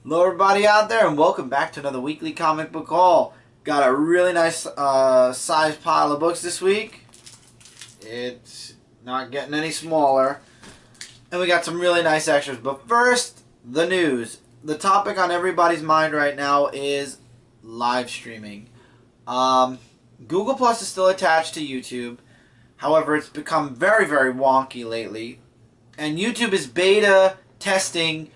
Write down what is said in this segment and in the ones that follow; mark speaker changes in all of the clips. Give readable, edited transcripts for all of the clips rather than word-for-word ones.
Speaker 1: Hello everybody out there and welcome back to another weekly comic book haul. Got a really nice sized pile of books this week. It's not getting any smaller. And we got some really nice extras. But first, the news. The topic on everybody's mind right now is live streaming. Google Plus is still attached to YouTube. However, it's become very, very wonky lately. And YouTube is beta testing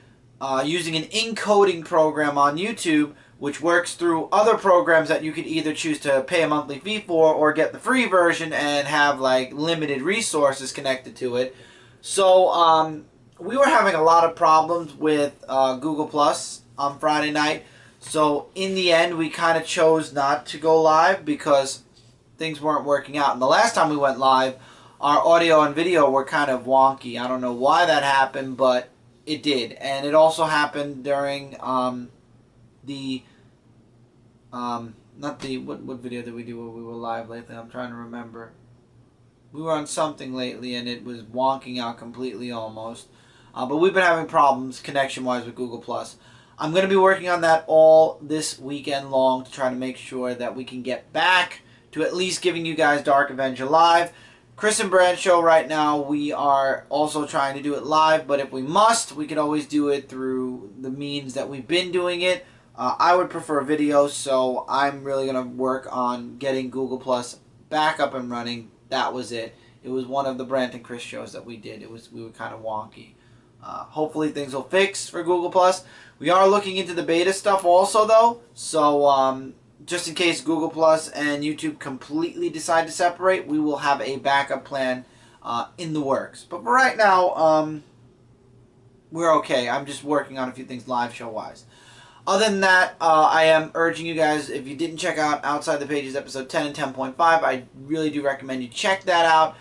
Speaker 1: using an encoding program on YouTube, which works through other programs that you could either choose to pay a monthly fee for or get the free version and have like limited resources connected to it. So we were having a lot of problems with Google Plus on Friday night. So in the end, we kind of chose not to go live because things weren't working out. And the last time we went live, our audio and video were kind of wonky. I don't know why that happened, but it did. And it also happened during what video did we do when we were live lately? I'm trying to remember. We were on something lately and it was wonking out completely almost. But we've been having problems connection-wise with Google+. I'm going to be working on that all this weekend long to try to make sure that we can get back to at least giving you guys Dark Avenger live. Chris and Brad show right now, we are also trying to do it live, but if we must, we can always do it through the means that we've been doing it. I would prefer video, so I'm really going to work on getting Google Plus back up and running. That was it. It was one of the Brant and Chris shows that we did. We were kind of wonky. Hopefully things will fix for Google Plus. We are looking into the beta stuff also, though, so just in case Google Plus and YouTube completely decide to separate, we will have a backup plan in the works. But for right now, we're okay. I'm just working on a few things live show-wise. Other than that, I am urging you guys, if you didn't check out Outside the Pages episode 10 and 10.5, I really do recommend you check that out.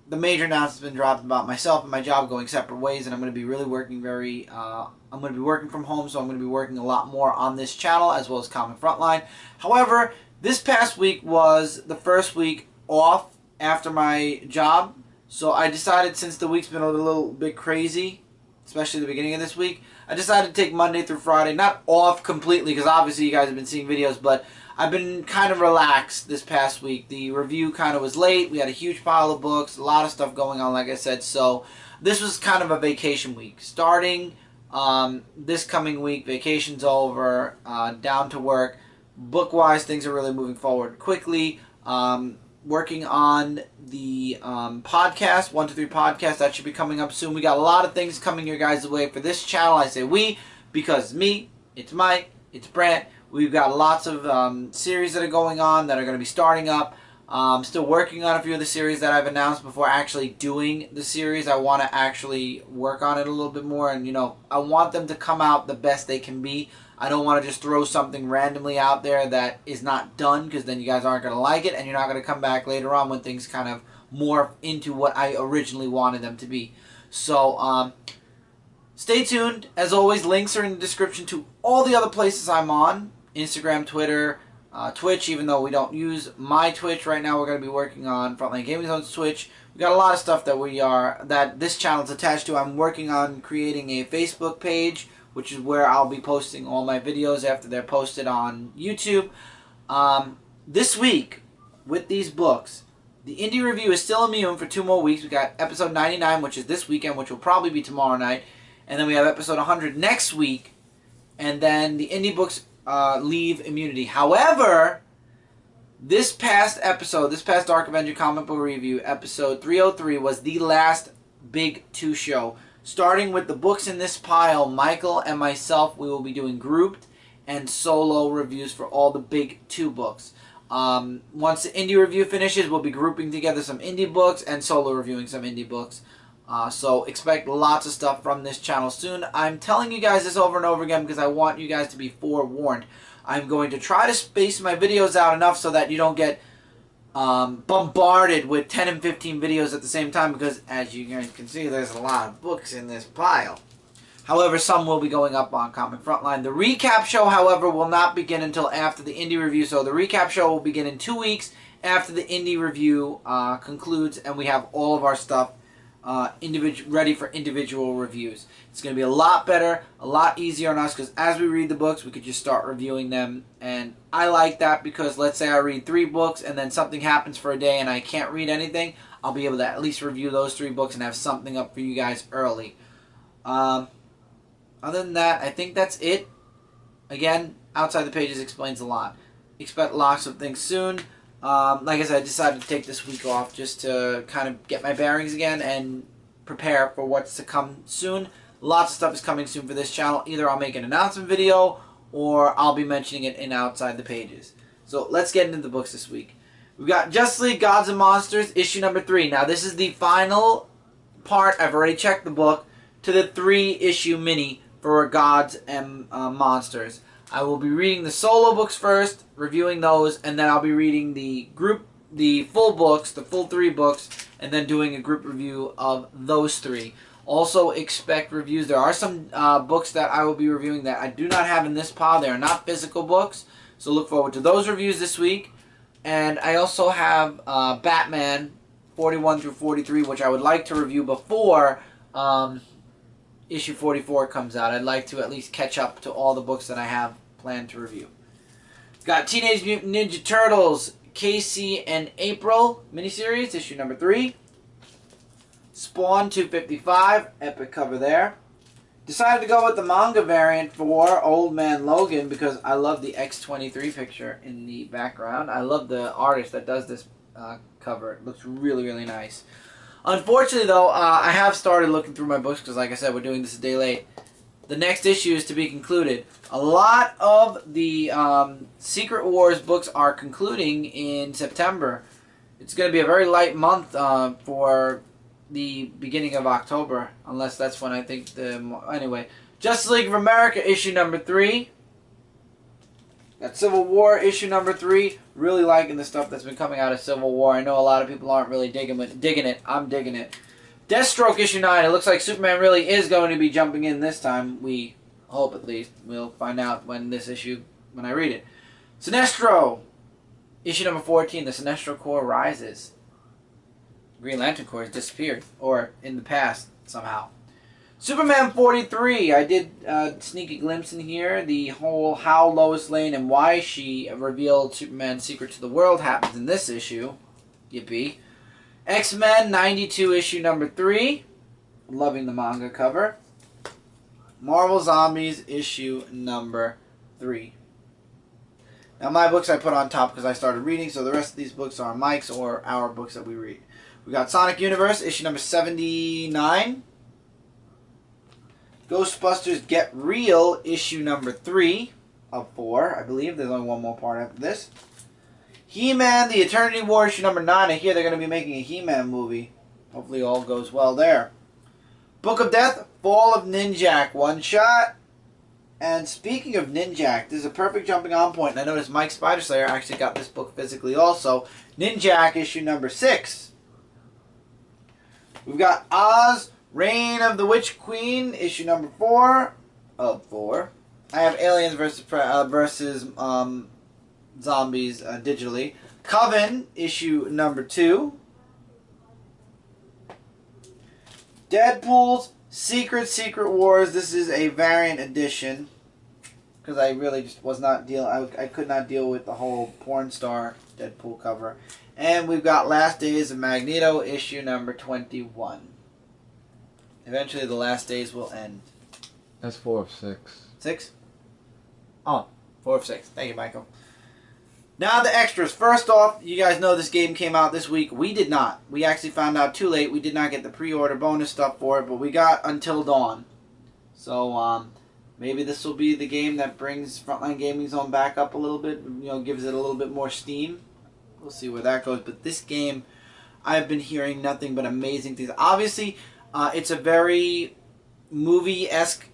Speaker 1: The major announcement's been dropped about myself and my job going separate ways, and I'm going to be really working I'm going to be working from home, so I'm going to be working a lot more on this channel as well as Comic Frontline. However, this past week was the first week off after my job, so I decided, since the week's been a little bit crazy, especially the beginning of this week, I decided to take Monday through Friday, not off completely, because obviously you guys have been seeing videos, but I've been kind of relaxed this past week. The review kind of was late. We had a huge pile of books, a lot of stuff going on, like I said. So this was kind of a vacation week. Starting this coming week, vacation's over, down to work. Book-wise, things are really moving forward quickly. Working on the podcast, 123 podcast, that should be coming up soon. We got a lot of things coming your guys' way for this channel. I say we, because it's me, it's Mike, it's Brant. We've got lots of series that are going on that are going to be starting up. Still working on a few of the series that I've announced before actually doing the series. I want to actually work on it a little bit more, and I want them to come out the best they can be. I don't want to just throw something randomly out there that is not done, because then you guys aren't going to like it, and you're not going to come back later on when things kind of morph into what I originally wanted them to be. So, stay tuned. As always, links are in the description to all the other places I'm on. Instagram, Twitter, Twitch, even though we don't use my Twitch right now. We're going to be working on Frontline Gaming Zone's Twitch. We got a lot of stuff that this channel is attached to. I'm working on creating a Facebook page, which is where I'll be posting all my videos after they're posted on YouTube. This week, with these books, the indie review is still immune for 2 more weeks. We got episode 99, which is this weekend, which will probably be tomorrow night. And then we have episode 100 next week. And then the indie books leave immunity. However, this past Dark Avenger comic book review, episode 303, was the last big 2 show. Starting with the books in this pile, Michael and myself, we will be doing grouped and solo reviews for all the big 2 books. Once the indie review finishes, we'll be grouping together some indie books and solo reviewing some indie books. So expect lots of stuff from this channel soon. I'm telling you guys this over and over again because I want you guys to be forewarned. I'm going to try to space my videos out enough so that you don't get bombarded with 10 and 15 videos at the same time, because as you guys can see, there's a lot of books in this pile. However, some will be going up on Comic Frontline. The recap show, however, will not begin until after the indie review. So the recap show will begin in 2 weeks after the indie review concludes and we have all of our stuff ready for individual reviews. It's going to be a lot better, a lot easier on us, because as we read the books, we could just start reviewing them. And I like that because let's say I read 3 books and then something happens for a day and I can't read anything. I'll be able to at least review those 3 books and have something up for you guys early. Other than that, I think that's it. Again, Outside the Pages explains a lot. Expect lots of things soon. Like I said, I decided to take this week off just to kind of get my bearings again and prepare for what's to come soon. Lots of stuff is coming soon for this channel. Either I'll make an announcement video or I'll be mentioning it in Outside the Pages. So let's get into the books this week. We've got Justice League Gods and Monsters, issue number 3. Now this is the final part, I've already checked the book, to the 3-issue mini for Gods and Monsters. I will be reading the solo books first, reviewing those, and then I'll be reading the full books, the full 3 books, and then doing a group review of those 3. Also expect reviews. There are some books that I will be reviewing that I do not have in this pile. They are not physical books, so look forward to those reviews this week. And I also have Batman 41 through 43, which I would like to review before issue 44 comes out. I'd like to at least catch up to all the books that I have planned to review. Got Teenage Mutant Ninja Turtles, Casey and April miniseries, issue number 3. Spawn 255, epic cover there. Decided to go with the manga variant for Old Man Logan because I love the X-23 picture in the background. I love the artist that does this cover. It looks really, really nice. Unfortunately, though, I have started looking through my books because, like I said, we're doing this a day late. The next issue is to be concluded. A lot of the Secret Wars books are concluding in September. It's going to be a very light month for the beginning of October, unless that's when I think the... Anyway, Justice League of America, issue number 3. Got Civil War, issue number 3. Really liking the stuff that's been coming out of Civil War. I know a lot of people aren't really digging it. I'm digging it. Deathstroke, issue 9. It looks like Superman really is going to be jumping in this time. We hope, at least. We'll find out when I read it. Sinestro, issue number 14. The Sinestro Corps rises. Green Lantern Corps has disappeared, or in the past somehow. Superman 43, I did sneak a glimpse in here. The whole how Lois Lane and why she revealed Superman's secret to the world happens in this issue. Yippee. X-Men 92, issue number 3. Loving the manga cover. Marvel Zombies, issue number 3. Now my books I put on top because I started reading, so the rest of these books are Mike's or our books that we read. We got Sonic Universe, issue number 79. Ghostbusters Get Real, issue number 3 of 4, I believe. There's only one more part after this. He-Man, The Eternity War, issue number 9. I hear they're going to be making a He-Man movie. Hopefully all goes well there. Book of Death, Fall of Ninjak, one shot. And speaking of Ninjak, this is a perfect jumping on point. And I noticed Mike Spiderslayer actually got this book physically also. Ninjak, issue number 6. We've got Oz, Reign of the Witch Queen, issue number 4 of 4. I have Aliens versus Zombies digitally. Coven, issue number 2. Deadpool's Secret Wars. This is a variant edition because I really just was not I could not deal with the whole porn star Deadpool cover. And we've got Last Days of Magneto, issue number 21. Eventually the last days will end.
Speaker 2: That's 4 of 6.
Speaker 1: 6? Oh, 4 of 6. Thank you, Michael. Now the extras. First off, you guys know this game came out this week. We did not. We actually found out too late. We did not get the pre-order bonus stuff for it, but we got Until Dawn. So, maybe this will be the game that brings Frontline Gaming Zone back up a little bit. You know, gives it a little bit more steam. We'll see where that goes. But this game, I've been hearing nothing but amazing things. Obviously, it's a very movie-esque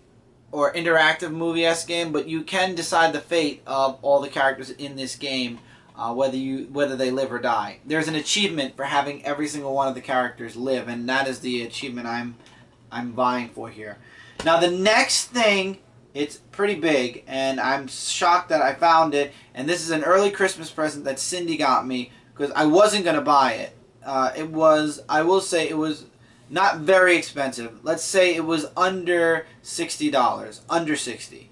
Speaker 1: or interactive movie-esque game, but you can decide the fate of all the characters in this game, whether they live or die. There's an achievement for having every single one of the characters live, and that is the achievement I'm vying for here. Now the next thing, it's pretty big, and I'm shocked that I found it, and this is an early Christmas present that Cindy got me, because I wasn't going to buy it. I will say, it was Not very expensive. Let's say it was under $60, under 60.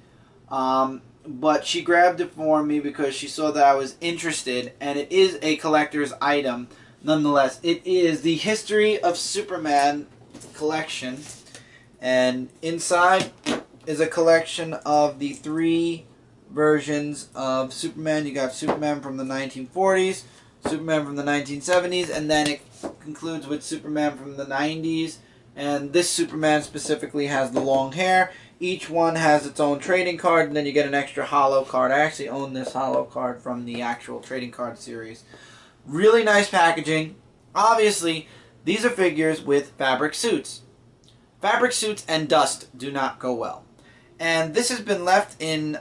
Speaker 1: But she grabbed it for me because she saw that I was interested, and it is a collector's item. Nonetheless, it is the History of Superman collection, and inside is a collection of the 3 versions of Superman. You got Superman from the 1940s, Superman from the 1970s, and then it concludes with Superman from the 90s. And this Superman specifically has the long hair. Each one has its own trading card, and then you get an extra holo card. I actually own this holo card from the actual trading card series. Really nice packaging. Obviously, these are figures with fabric suits. Fabric suits and dust do not go well. And this has been left in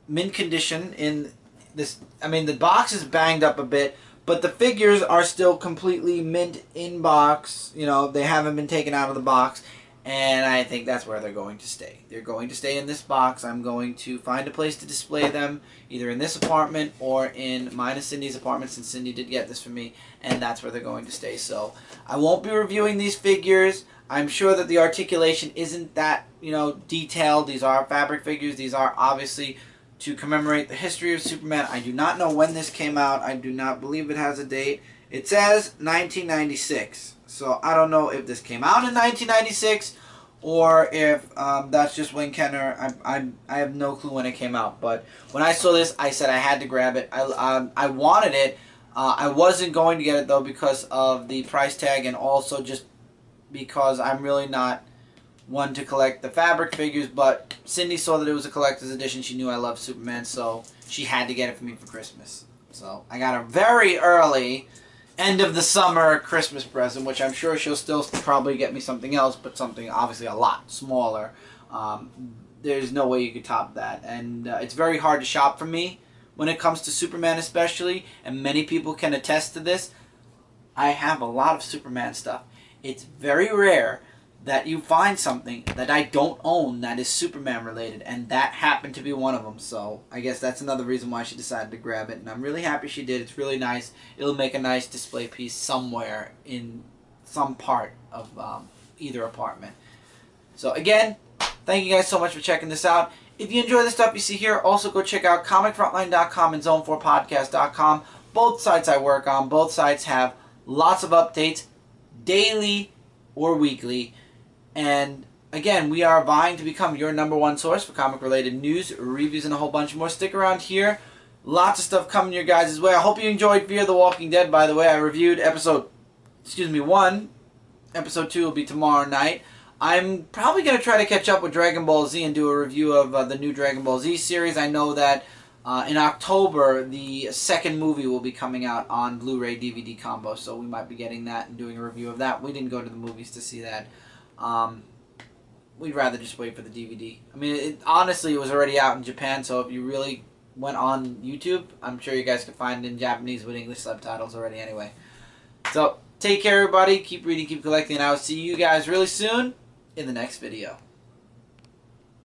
Speaker 1: mint condition. In this, I mean, the box is banged up a bit, but the figures are still completely mint in box. You know, they haven't been taken out of the box, and I think that's where they're going to stay. They're going to stay in this box. I'm going to find a place to display them, either in this apartment or in mine and Cindy's apartment, since Cindy did get this for me, and that's where they're going to stay. So I won't be reviewing these figures. I'm sure that the articulation isn't that, you know, detailed. These are fabric figures. These are obviously to commemorate the history of Superman. I do not know when this came out. I do not believe it has a date. It says 1996. So I don't know if this came out in 1996 or if that's just when Kenner. I have no clue when it came out. But when I saw this, I said I had to grab it. I wanted it. I wasn't going to get it though because of the price tag, and also just because I'm really not one to collect the fabric figures, but Cindy saw that it was a collector's edition. She knew I loved Superman, so she had to get it for me for Christmas. So I got a very early end of the summer Christmas present, which I'm sure she'll still probably get me something else, but something obviously a lot smaller. There's no way you could top that, and it's very hard to shop for me when it comes to Superman especially, and many people can attest to this. I have a lot of Superman stuff. It's very rare that you find something that I don't own that is Superman related, and that happened to be one of them. So I guess that's another reason why she decided to grab it, and I'm really happy she did. It's really nice. It'll make a nice display piece somewhere in some part of either apartment. So again, thank you guys so much for checking this out. If you enjoy the stuff you see here, also go check out comicfrontline.com and zone4podcast.com. Both sites I work on. Both sites have lots of updates, daily or weekly. And again, we are vying to become your #1 source for comic-related news, reviews, and a whole bunch more. Stick around here. Lots of stuff coming your guys' way. I hope you enjoyed Fear the Walking Dead, by the way. I reviewed episode 1. Episode 2 will be tomorrow night. I'm probably going to try to catch up with Dragon Ball Z and do a review of the new Dragon Ball Z series. I know that in October, the second movie will be coming out on Blu-ray DVD combo, so we might be getting that and doing a review of that. We didn't go to the movies to see that. We'd rather just wait for the DVD. I mean, honestly, it was already out in Japan, so if you really went on YouTube, I'm sure you guys could find it in Japanese with English subtitles already anyway. So, take care, everybody. Keep reading, keep collecting, and I will see you guys really soon in the next video.